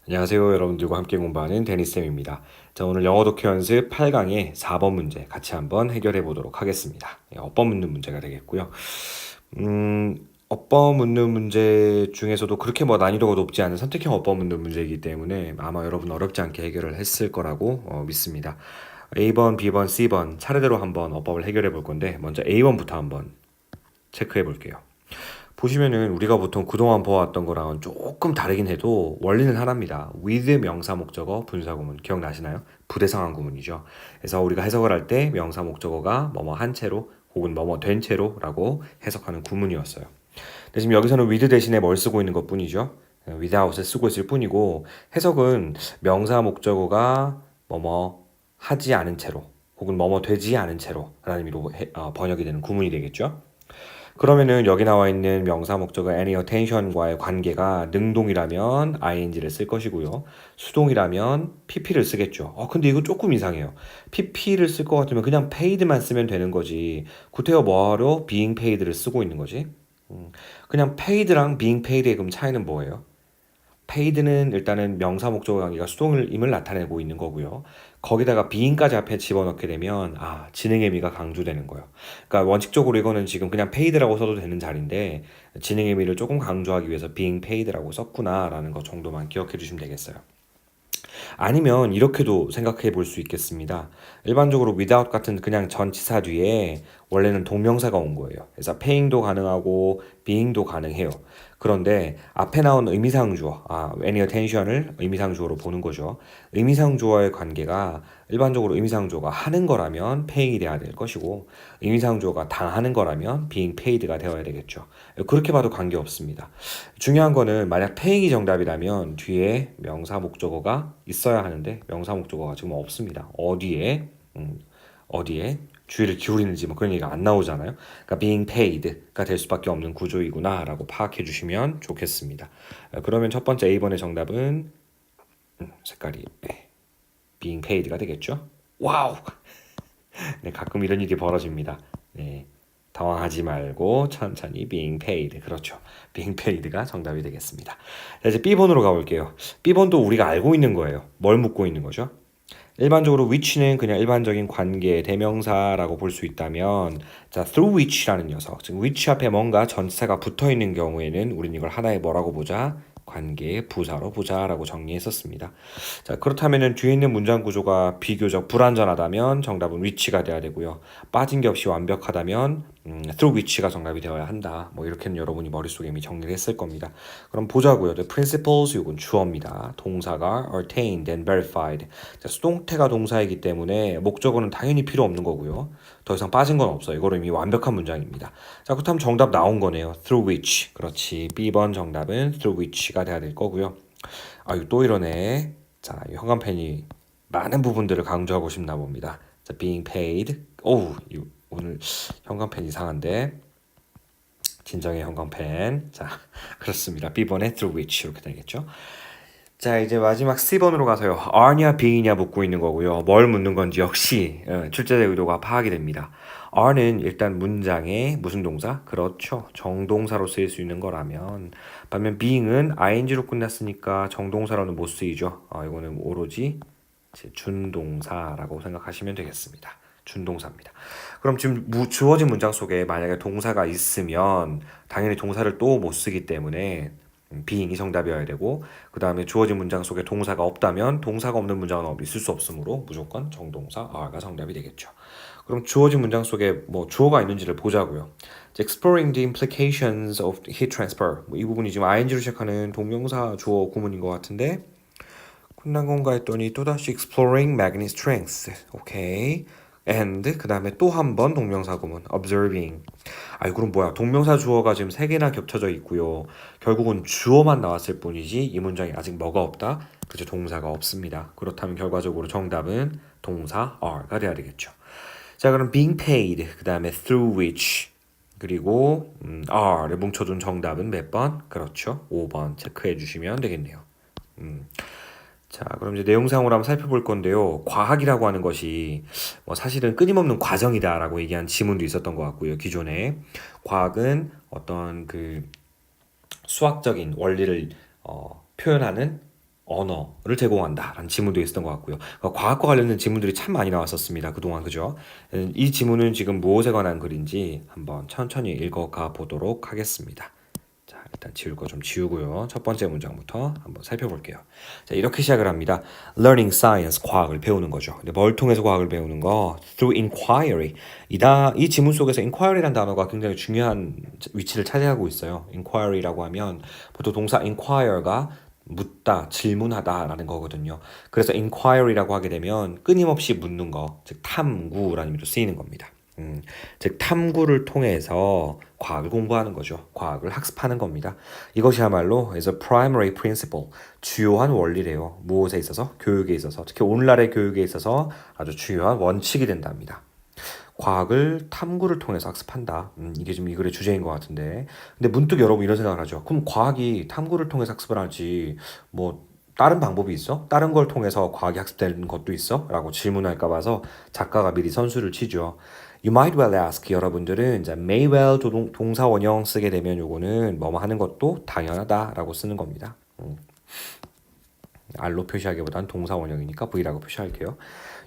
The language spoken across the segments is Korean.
안녕하세요. 여러분들과 함께 공부하는 데니쌤입니다. 자, 오늘 영어 독해 연습 8강의 4번 문제 같이 한번 해결해 보도록 하겠습니다. 어법 묻는 문제가 되겠고요. 어법 묻는 문제 중에서도 그렇게 난이도가 높지 않은 선택형 어법 묻는 문제이기 때문에 아마 여러분 어렵지 않게 해결을 했을 거라고 믿습니다. A번, B번, C번 차례대로 한번 어법을 해결해 볼 건데 먼저 A번부터 한번 체크해 볼게요. 보시면은 우리가 보통 그동안 보았던 거랑은 조금 다르긴 해도 원리는 하나입니다. with 명사 목적어 분사 구문 기억나시나요? 부대성한 구문이죠. 그래서 우리가 해석을 할 때 명사 목적어가 뭐뭐 한 채로 혹은 뭐뭐 된 채로라고 해석하는 구문이었어요. 근데 지금 여기서는 with 대신에 뭘 쓰고 있는 것뿐이죠. without을 쓰고 있을 뿐이고 해석은 명사 목적어가 뭐뭐 하지 않은 채로 혹은 뭐뭐 되지 않은 채로라는 의미로 번역이 되는 구문이 되겠죠. 그러면은 여기 나와 있는 명사 목적어 any attention과의 관계가 능동이라면 ing를 쓸 것이고요. 수동이라면 pp를 쓰겠죠. 근데 이거 조금 이상해요. pp를 쓸 것 같으면 그냥 paid만 쓰면 되는 거지. 구태여 뭐하러 being paid를 쓰고 있는 거지? 그냥 paid랑 being paid의 그럼 차이는 뭐예요? paid는 일단은 명사 목적어 관계가 수동임을 나타내고 있는 거고요. 거기다가 being까지 앞에 집어넣게 되면 진행의 미가 강조되는 거예요. 그러니까 원칙적으로 이거는 지금 그냥 paid라고 써도 되는 자리인데 진행의 미를 조금 강조하기 위해서 being paid라고 썼구나라는 것 정도만 기억해 주시면 되겠어요. 아니면 이렇게도 생각해 볼 수 있겠습니다. 일반적으로 without 같은 그냥 전치사 뒤에 원래는 동명사가 온 거예요. 그래서 paying도 가능하고 being도 가능해요. 그런데 앞에 나온 의미상 주어, any attention을 의미상 주어로 보는 거죠. 의미상 주어의 관계가 일반적으로 의미상 주어가 하는 거라면 paying이 돼야 될 것이고 의미상 주어가 당하는 거라면 being paid가 되어야 되겠죠. 그렇게 봐도 관계 없습니다. 중요한 거는 만약 paying이 정답이라면 뒤에 명사 목적어가 있어야 하는데 명사 목적어가 지금 없습니다. 어디에 주의를 기울이는지 그런 얘기가 안 나오잖아요. 그러니까 being paid가 될 수밖에 없는 구조이구나라고 파악해 주시면 좋겠습니다. 그러면 첫 번째 A번의 정답은 색깔이 being paid가 되겠죠. 와우! 네, 가끔 이런 일이 벌어집니다. 네, 당황하지 말고 천천히 being paid. 그렇죠. being paid가 정답이 되겠습니다. 자, 이제 B번으로 가볼게요. B번도 우리가 알고 있는 거예요. 뭘 묻고 있는 거죠? 일반적으로 which는 그냥 일반적인 관계, 대명사라고 볼 수 있다면 자, through which라는 녀석, 즉 which 앞에 뭔가 전치사가 붙어 있는 경우에는 우리는 이걸 하나의 뭐라고 보자? 관계의 부사로 보자라고 정리했었습니다. 자, 그렇다면은 뒤에 있는 문장 구조가 비교적 불완전하다면 정답은 which가 돼야 되고요. 빠진 게 없이 완벽하다면 through which가 정답이 되어야 한다. 이렇게는 여러분이 머릿속에 이미 정리를 했을 겁니다. 그럼 보자고요. The principles 이건 주어입니다. 동사가 attained and verified. 자, 수동태가 동사이기 때문에 목적어는 당연히 필요 없는 거고요. 더 이상 빠진 건 없어요. 이거는 이미 완벽한 문장입니다. 자, 그렇다면 정답 나온 거네요. through which. 그렇지. B번 정답은 through which가 돼야 될 거고요. 이거 또 이러네. 자, 이 형광펜이 많은 부분들을 강조하고 싶나 봅니다. 자, being paid. 오늘 형광펜 이상한데. 진정의 형광펜. 자, 그렇습니다. B번에 through which 이렇게 되겠죠. 자, 이제 마지막 C번으로 가서요. Are냐 B냐 묻고 있는 거고요. 뭘 묻는 건지 역시 출제자의 의도가 파악이 됩니다. Are는 일단 문장의 무슨 동사? 그렇죠. 정동사로 쓰일 수 있는 거라면 반면 being은 ing로 끝났으니까 정동사로는 못 쓰이죠. 이거는 오로지 준동사라고 생각하시면 되겠습니다. 준동사입니다. 그럼 지금 주어진 문장 속에 만약에 동사가 있으면 당연히 동사를 또 못 쓰기 때문에 being이 정답이어야 되고 그 다음에 주어진 문장 속에 동사가 없다면 동사가 없는 문장은 있을 수 없으므로 무조건 정동사 are가 정답이 되겠죠. 그럼 주어진 문장 속에 주어가 있는지를 보자고요. Exploring the implications of heat transfer. 이 부분이 지금 ing로 시작하는 동명사 주어 구문인 것 같은데 끝난 건가 했더니 또다시 exploring magnet strength. 오케이. and 그 다음에 또 한 번 동명사 구문 observing. 그럼 뭐야? 동명사 주어가 지금 세 개나 겹쳐져 있고요. 결국은 주어만 나왔을 뿐이지 이 문장에 아직 뭐가 없다? 그죠? 동사가 없습니다. 그렇다면 결과적으로 정답은 동사 are가 돼야 되겠죠. 자, 그럼 being paid 그 다음에 through which 그리고 are를 뭉쳐둔 정답은 몇 번? 그렇죠. 5번 체크해 주시면 되겠네요. 자, 그럼 이제 내용상으로 한번 살펴볼 건데요. 과학이라고 하는 것이 사실은 끊임없는 과정이다라고 얘기한 지문도 있었던 것 같고요. 기존에 과학은 어떤 그 수학적인 원리를 표현하는 언어를 제공한다라는 지문도 있었던 것 같고요. 그러니까 과학과 관련된 지문들이 참 많이 나왔었습니다. 그동안 그죠? 이 지문은 지금 무엇에 관한 글인지 한번 천천히 읽어가 보도록 하겠습니다. 자, 일단 지울 거 좀 지우고요. 첫 번째 문장부터 한번 살펴볼게요. 자, 이렇게 시작을 합니다. Learning science, 과학을 배우는 거죠. 근데 뭘 통해서 과학을 배우는 거? Through inquiry. 이 지문 속에서 inquiry라는 단어가 굉장히 중요한 위치를 차지하고 있어요. inquiry라고 하면 보통 동사 inquire가 묻다, 질문하다라는 거거든요. 그래서 inquiry라고 하게 되면 끊임없이 묻는 거, 즉 탐구라는 의미로 쓰이는 겁니다. 즉 탐구를 통해서 과학을 공부하는 거죠. 과학을 학습하는 겁니다. 이것이야말로 as a primary principle, 주요한 원리래요. 무엇에 있어서? 교육에 있어서, 특히 오늘날의 교육에 있어서 아주 중요한 원칙이 된답니다. 과학을 탐구를 통해서 학습한다. 이게 좀 이 글의 주제인 것 같은데. 근데 문득 여러분 이런 생각을 하죠. 그럼 과학이 탐구를 통해서 학습을 하지, 뭐, 다른 방법이 있어? 다른 걸 통해서 과학이 학습되는 것도 있어? 라고 질문할까 봐서 작가가 미리 선수를 치죠. You might well ask. 여러분들은 이제 may well 동사 원형 쓰게 되면 요거는 뭐뭐 하는 것도 당연하다라고 쓰는 겁니다. R로 표시하기보다는 동사 원형이니까 V라고 표시할게요.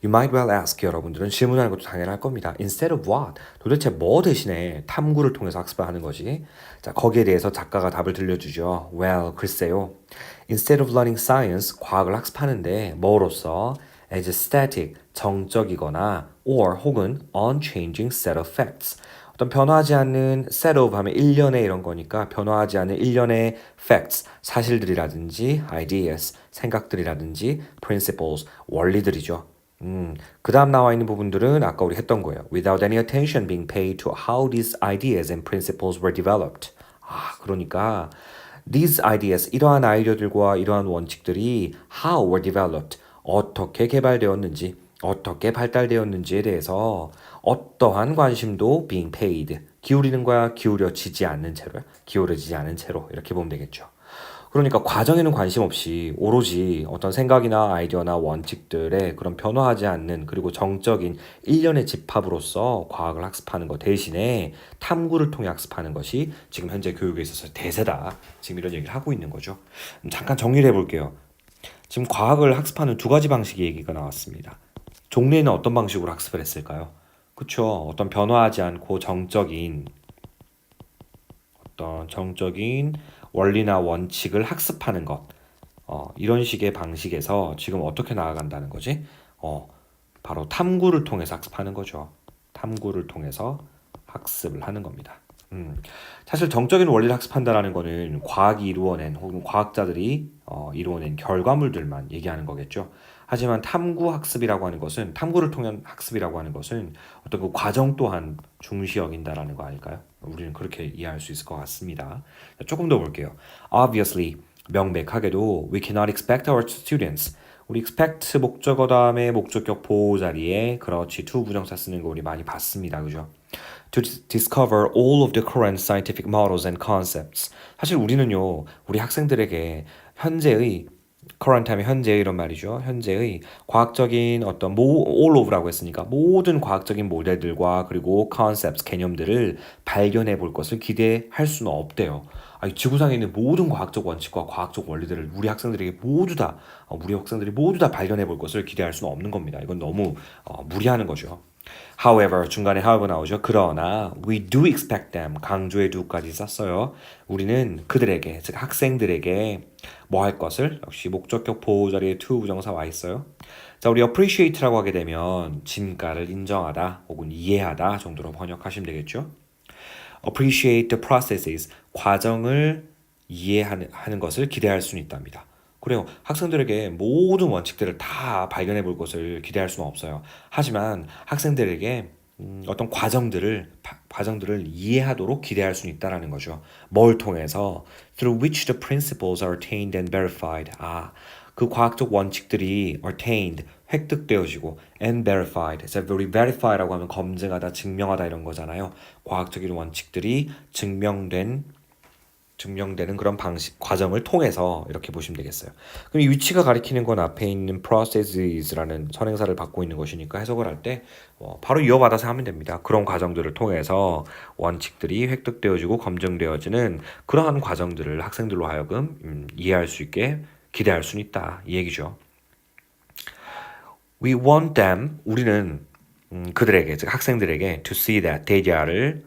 You might well ask. 여러분들은 질문하는 것도 당연할 겁니다. Instead of what? 도대체 뭐 대신에 탐구를 통해서 학습을 하는 거지? 자, 거기에 대해서 작가가 답을 들려주죠. Well, 글쎄요. Instead of learning science, 과학을 학습하는데 뭐로써? As a static, 정적이거나 or 혹은 unchanging set of facts. 어떤 변화하지 않는 set of 하면 일련의 이런 거니까 변화하지 않는 일련의 facts, 사실들이라든지 ideas, 생각들이라든지 principles, 원리들이죠. 그 다음 나와 있는 부분들은 아까 우리 했던 거예요. Without any attention being paid to how these ideas and principles were developed. 그러니까 these ideas, 이러한 아이디어들과 이러한 원칙들이 how were developed, 어떻게 개발되었는지, 어떻게 발달되었는지에 대해서 어떠한 관심도 being paid, 기울이는 거야, 기울여지지 않는 채로요. 기울어지지 않은 채로 이렇게 보면 되겠죠. 그러니까 과정에는 관심 없이 오로지 어떤 생각이나 아이디어나 원칙들의 그런 변화하지 않는 그리고 정적인 일련의 집합으로서 과학을 학습하는 것 대신에 탐구를 통해 학습하는 것이 지금 현재 교육에 있어서 대세다. 지금 이런 얘기를 하고 있는 거죠. 잠깐 정리를 해볼게요. 지금 과학을 학습하는 두 가지 방식의 얘기가 나왔습니다. 종래에는 어떤 방식으로 학습을 했을까요? 그쵸. 어떤 변화하지 않고 정적인 원리나 원칙을 학습하는 것. 이런 식의 방식에서 지금 어떻게 나아간다는 거지? 바로 탐구를 통해서 학습하는 거죠. 탐구를 통해서 학습을 하는 겁니다. 사실 정적인 원리를 학습한다라는 거는 과학이 이루어낸 혹은 과학자들이 이루어낸 결과물들만 얘기하는 거겠죠. 하지만 탐구 학습이라고 하는 것은 탐구를 통한 학습이라고 하는 것은 어떤 그 과정 또한 중시 여긴다라는 거 아닐까요? 우리는 그렇게 이해할 수 있을 것 같습니다. 조금 더 볼게요. Obviously, 명백하게도 we cannot expect our students. 우리 expect 목적어 다음에 목적격 보호 자리에 그렇지 to 부정사 쓰는 거 우리 많이 봤습니다. 그죠? To discover all of the current scientific models and concepts. 사실 우리는요, 우리 학생들에게 현재의 current 하면 현재의 이런 말이죠. 현재의 과학적인 어떤 all of라고 했으니까 모든 과학적인 모델들과 그리고 concepts, 개념들을 발견해 볼 것을 기대할 수는 없대요. 지구상에 있는 모든 과학적 원칙과 과학적 원리들을 우리 학생들이 모두 다 발견해 볼 것을 기대할 수는 없는 겁니다. 이건 너무 무리하는 거죠. However, 중간에 however 나오죠. 그러나 we do expect them, 강조의 do까지 썼어요. 우리는 그들에게, 즉 학생들에게 뭐 할 것을, 역시 목적격 보호 자리에 to 부정사 와 있어요. 자, 우리 appreciate라고 하게 되면 진가를 인정하다 혹은 이해하다 정도로 번역하시면 되겠죠. Appreciate the processes, 과정을 이해하는 것을 기대할 수는 있답니다. 그래요. 학생들에게 모든 원칙들을 다 발견해 볼 것을 기대할 수는 없어요. 하지만 학생들에게 어떤 과정들을 이해하도록 기대할 수는 있다라는 거죠. 뭘 통해서? Through which the principles are attained and verified. 그 과학적 원칙들이 attained, 획득되어지고 and verified. 우리 verify라고 하면 검증하다, 증명하다 이런 거잖아요. 과학적인 원칙들이 증명되는 그런 방식, 과정을 통해서 이렇게 보시면 되겠어요. 그럼 이 위치가 가리키는 건 앞에 있는 processes라는 선행사를 받고 있는 것이니까 해석을 할 때 바로 이어받아서 하면 됩니다. 그런 과정들을 통해서 원칙들이 획득되어지고 검증되어지는 그러한 과정들을 학생들로 하여금 이해할 수 있게 기대할 수는 있다 이 얘기죠. We want them 우리는 그들에게 즉 학생들에게 to see that 데이터를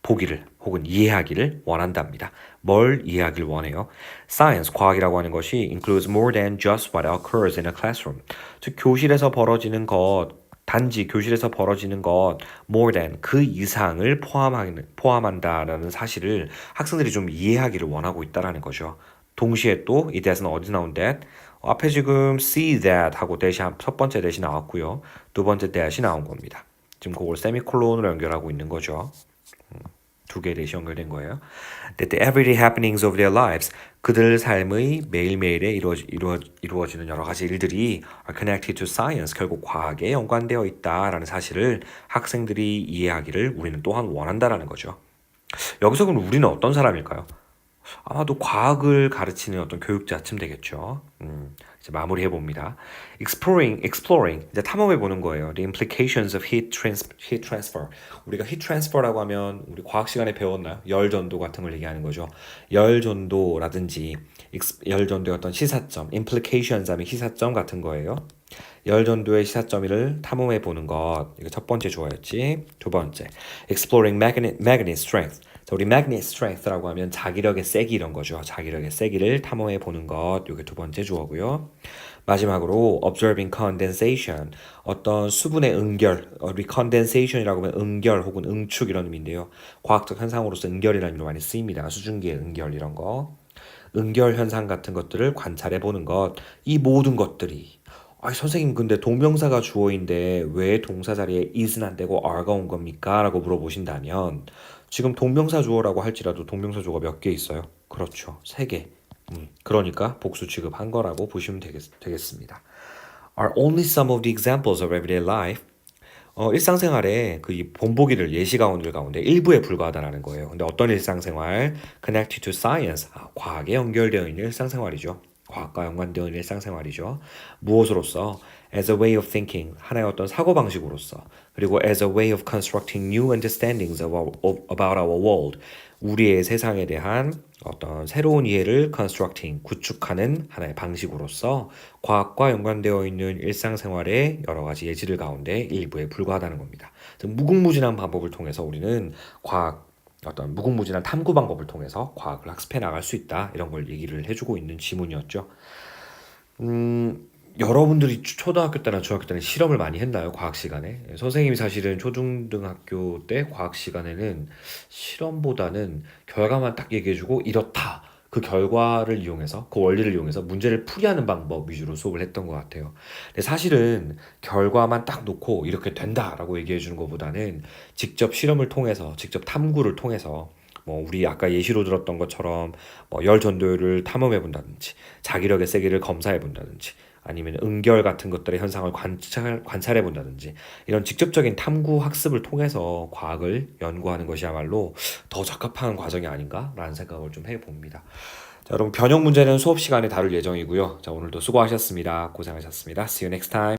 보기를 혹은 이해하기를 원한답니다. 뭘 이해하길 원해요? Science, 과학이라고 하는 것이 includes more than just what occurs in a classroom. 즉 교실에서 벌어지는 것, 단지 교실에서 벌어지는 것, more than 그 이상을 포함한다라는 사실을 학생들이 좀 이해하기를 원하고 있다라는 거죠. 동시에 또 이 that은 어디 나온 that? 앞에 지금 see that 하고 첫 번째 that이 나왔고요. 두 번째 that이 나온 겁니다. 지금 그걸 세미콜론으로 연결하고 있는 거죠. 두 개의 that이 연결된 거예요. That the everyday happenings of their lives 그들 삶의 매일매일에 이루어지는 여러 가지 일들이 are connected to science 결국 과학에 연관되어 있다라는 사실을 학생들이 이해하기를 우리는 또한 원한다라는 거죠. 여기서 그럼 우리는 어떤 사람일까요? 아마도 과학을 가르치는 어떤 교육자쯤 되겠죠. 이제 마무리해 봅니다. exploring 이제 탐험해 보는 거예요. The implications of heat transfer. 우리가 heat transfer라고 하면 우리 과학 시간에 배웠나요? 열 전도 같은 걸 얘기하는 거죠. 열 전도라든지 열 전도의 어떤 시사점, implications 하면 시사점 같은 거예요. 열 전도의 시사점을 탐험해 보는 것. 이거 첫 번째 주어였지. 두 번째, exploring magnet strength. 자, 우리 magnet strength라고 하면 자기력의 세기 이런 거죠. 자기력의 세기를 탐험해 보는 것. 이게 두 번째 주어고요. 마지막으로 observing condensation. 어떤 수분의 응결, 우리 condensation이라고 하면 응결 혹은 응축 이런 의미인데요. 과학적 현상으로서 응결이라는 의미로 많이 쓰입니다. 수증기의 응결 이런 거. 응결 현상 같은 것들을 관찰해 보는 것. 이 모든 것들이 선생님 근데 동명사가 주어인데 왜 동사 자리에 is는 안 되고 are가 온 겁니까? 라고 물어보신다면 지금 동명사 주어라고 할지라도 동명사 주어가 몇 개 있어요? 그렇죠. 3개. 그러니까 복수 취급한 거라고 보시면 되겠습니다. Are only some of the examples of everyday life 일상생활에 그 이 본보기를 예시 가운데 일부에 불과하다라는 거예요. 근데 어떤 일상생활? Connected to science. 과학에 연결되어 있는 일상생활이죠. 과학과 연관되어 있는 일상생활이죠. 무엇으로서? As a way of thinking. 하나의 어떤 사고방식으로서. 그리고 as a way of constructing new understandings about our world. 우리의 세상에 대한 어떤 새로운 이해를 constructing, 구축하는 하나의 방식으로서 과학과 연관되어 있는 일상생활의 여러 가지 예시들 가운데 일부에 불과하다는 겁니다. 무궁무진한 방법을 통해서 우리는 어떤 무궁무진한 탐구 방법을 통해서 과학을 학습해 나갈 수 있다. 이런 걸 얘기를 해주고 있는 지문이었죠. 여러분들이 초등학교 때나 중학교 때는 실험을 많이 했나요? 과학 시간에? 선생님이 사실은 초중등학교 때 과학 시간에는 실험보다는 결과만 딱 얘기해주고 이렇다. 그 결과를 이용해서 그 원리를 이용해서 문제를 풀이하는 방법 위주로 수업을 했던 것 같아요. 근데 사실은 결과만 딱 놓고 이렇게 된다라고 얘기해 주는 것보다는 직접 실험을 통해서 직접 탐구를 통해서 우리 아까 예시로 들었던 것처럼 열 전도율을 탐험해 본다든지 자기력의 세기를 검사해 본다든지 아니면 응결 같은 것들의 현상을 관찰해 본다든지 이런 직접적인 탐구 학습을 통해서 과학을 연구하는 것이야말로 더 적합한 과정이 아닌가라는 생각을 좀 해봅니다. 자, 여러분 변형 문제는 수업 시간에 다룰 예정이고요. 자, 오늘도 수고하셨습니다. 고생하셨습니다. See you next time.